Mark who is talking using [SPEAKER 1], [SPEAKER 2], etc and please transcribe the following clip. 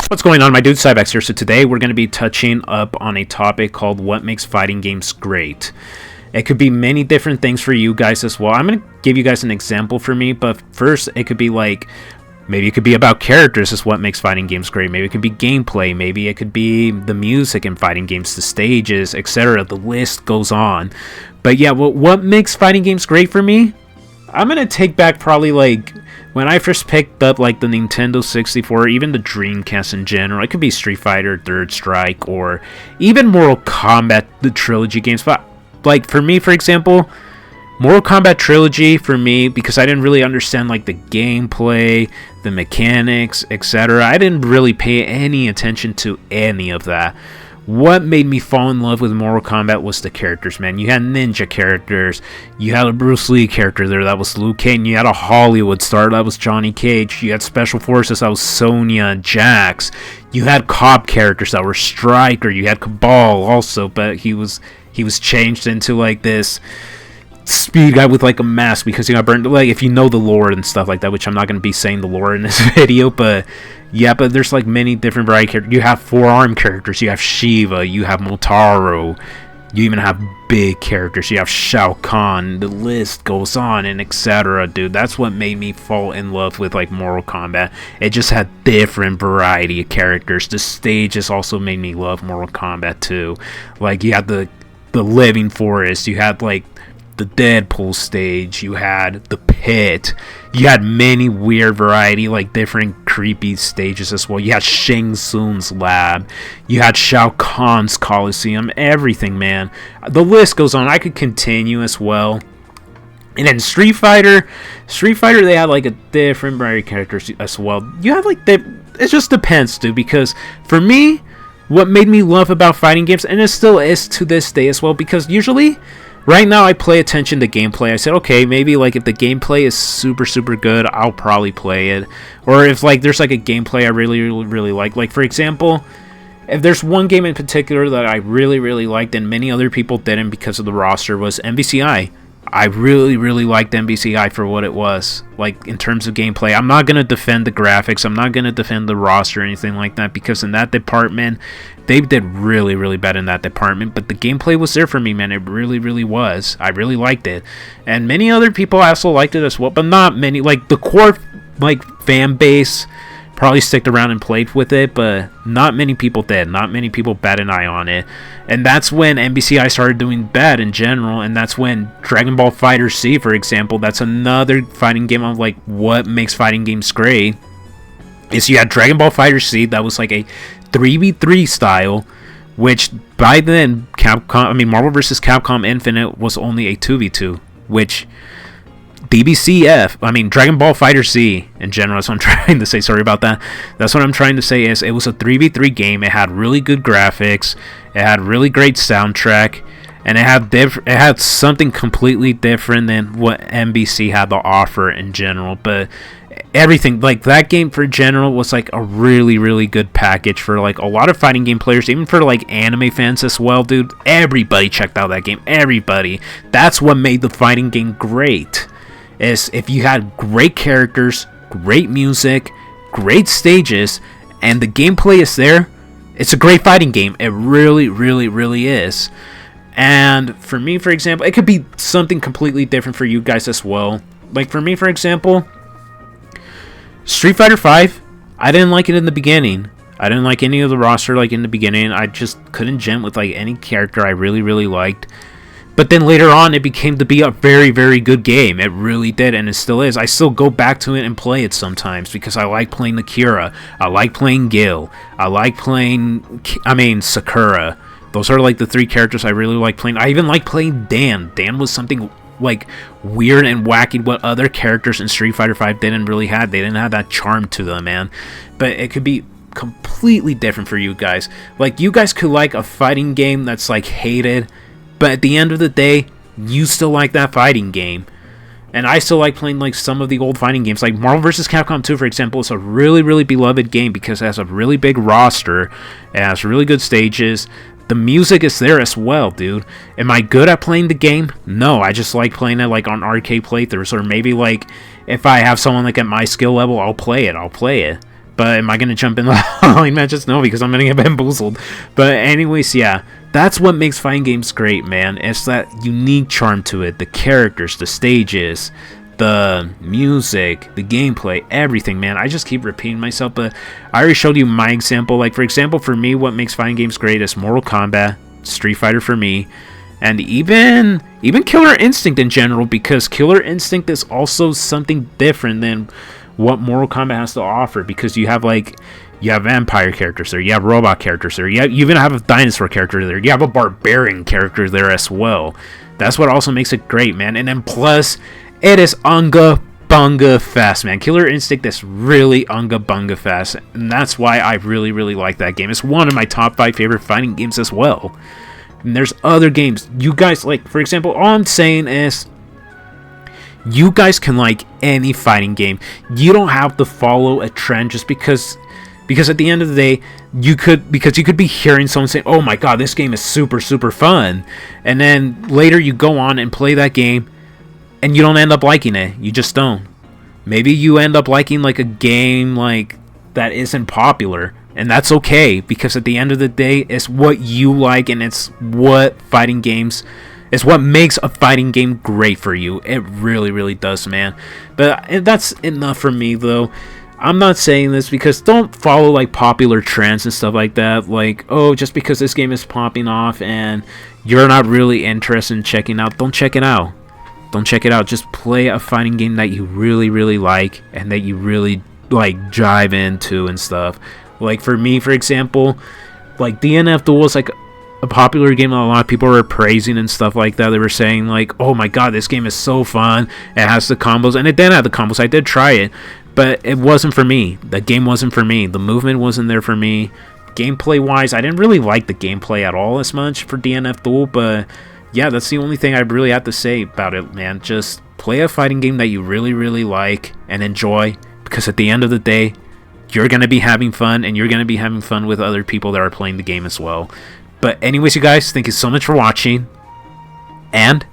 [SPEAKER 1] What's going on, my dude? Caibax here. So today we're going to be touching up on a topic called what makes fighting games great. It could be many different things for you guys as well. I'm going to give you guys an example for me, but first it could be like, maybe it could be about characters is what makes fighting games great. Maybe it could be gameplay. Maybe it could be the music in fighting games, the stages, etc. The list goes on. But yeah, what makes fighting games great for me? I'm going to take back probably like when I first picked up like the Nintendo 64, or even the Dreamcast in general. It could be Street Fighter, Third Strike, or even Mortal Kombat, the trilogy games. But like for me, for example, Mortal Kombat trilogy for me, because I didn't really understand like the gameplay, the mechanics, etc. I didn't really pay any attention to any of that. What made me fall in love with Mortal Kombat was the characters, man. You had ninja characters, you had a Bruce Lee character there, that was Liu Kang, you had a Hollywood star, that was Johnny Cage, you had Special Forces, that was Sonya, Jax, you had cop characters that were Stryker, you had Cabal also, but he was changed into like this speed guy with like a mask because he got burned. Like if you know the lore and stuff like that, which I'm not going to be saying the lore in this video, but yeah, but there's like many different variety characters. You have four-arm characters, you have Shiva, you have Motaro, you even have big characters, you have Shao Kahn, the list goes on and etc. Dude, that's what made me fall in love with like Mortal Kombat. It just had different variety of characters. The stages also made me love Mortal Kombat too. Like you had the living forest, you had like the Deadpool stage, you had the pit, you had many weird variety, like different creepy stages as well. You had Shang Tsung's lab, you had Shao Kahn's Coliseum, everything, man. The list goes on. I could continue as well. And then Street Fighter, they had like a different variety of characters as well. You have like it just depends, dude, because for me, what made me love about fighting games, and it still is to this day as well, because usually right now I pay attention to gameplay. I said, okay, maybe like if the gameplay is super good, I'll probably play it. Or if like there's like a gameplay I really like for example, if there's one game in particular that I really liked and many other people didn't because of the roster, was MVCI. I really liked MVCI for what it was, like in terms of gameplay. I'm not going to defend the graphics, I'm not going to defend the roster or anything like that, because in that department, they did really bad in that department, but the gameplay was there for me, man. It really was. I really liked it. And many other people also liked it as well, but not many. Like the core like fan base probably sticked around and played with it, but not many people did. Not many people bat an eye on it. And that's when MBCI started doing bad in general, and that's when Dragon Ball Fighter C, for example, that's another fighting game of like what makes fighting games great, is you had Dragon Ball Fighter C that was like a 3v3 style, which by then Marvel vs. Capcom Infinite was only a 2v2, which Dragon Ball Fighter C in general, that's what I'm trying to say, sorry about that. That's what I'm trying to say, is it was a 3v3 game. It had really good graphics, it had really great soundtrack, and it had something completely different than what MBC had to offer in general. But everything, like that game for general was like a really good package for like a lot of fighting game players, even for like anime fans as well, dude. Everybody checked out that game, everybody. That's what made the fighting game great, is if you had great characters, great music, great stages, and the gameplay is there, it's a great fighting game. It really is. And for me, for example, it could be something completely different for you guys as well. Like for me, for example, Street Fighter V, I didn't like it in the beginning. I didn't like any of the roster like in the beginning. I just couldn't gem with like any character I really liked. But then later on, it became to be a very good game. It really did, and it still is. I still go back to it and play it sometimes because I like playing Akira. I like playing Gil. I like playing, Sakura. Those are like the three characters I really like playing. I even like playing Dan. Dan was something like weird and wacky what other characters in Street Fighter V didn't really have. They didn't have that charm to them, man. But it could be completely different for you guys. Like you guys could like a fighting game that's like hated, but at the end of the day, you still like that fighting game. And I still like playing like some of the old fighting games. Like Marvel vs. Capcom 2, for example, is a really beloved game because it has a really big roster. It has really good stages. The music is there as well, dude. Am I good at playing the game? No, I just like playing it like on arcade playthroughs. Or maybe like if I have someone like at my skill level, I'll play it. But am I going to jump in the online matches? No, because I'm going to get bamboozled. But anyways, yeah, that's what makes fighting games great, man. It's that unique charm to it. The characters, the stages, the music, the gameplay, everything, man. I just keep repeating myself, but I already showed you my example. Like, for example, for me, what makes fighting games great is Mortal Kombat, Street Fighter for me, and even Killer Instinct in general, because Killer Instinct is also something different than what Mortal Kombat has to offer, because you have vampire characters there, you have robot characters there, you even have a dinosaur character there, you have a barbarian character there as well. That's what also makes it great, man. And then plus, it is unga bunga fast, man. Killer Instinct is really unga bunga fast, and that's why I really, really like that game. It's one of my top 5 favorite fighting games as well. And there's other games you guys like. For example, all I'm saying is, you guys can like any fighting game. You don't have to follow a trend just because at the end of the day, you could be hearing someone say, "Oh my god, this game is super, super fun," and then later you go on and play that game, and you don't end up liking it. You just don't. Maybe you end up liking like a game like that isn't popular, and that's okay, because at the end of the day, it's what you like, and it's what makes a fighting game great for you. It really, really does, man. But that's enough for me, though. I'm not saying this because don't follow like popular trends and stuff like that. Like, oh, just because this game is popping off and you're not really interested in checking out, don't check it out. Don't check it out. Just play a fighting game that you really, really like and that you really like dive into and stuff. Like for me, for example, like DNF Duel is like a popular game that a lot of people were praising and stuff like that. They were saying like, oh my god, this game is so fun. It has the combos, and it did have the combos. I did try it, but it wasn't for me. The game wasn't for me. The movement wasn't there for me. Gameplay wise, I didn't really like the gameplay at all as much for DNF Duel, but yeah, that's the only thing I really have to say about it, man. Just play a fighting game that you really, really like and enjoy, because at the end of the day, you're going to be having fun, and you're going to be having fun with other people that are playing the game as well. But anyways, you guys, thank you so much for watching, and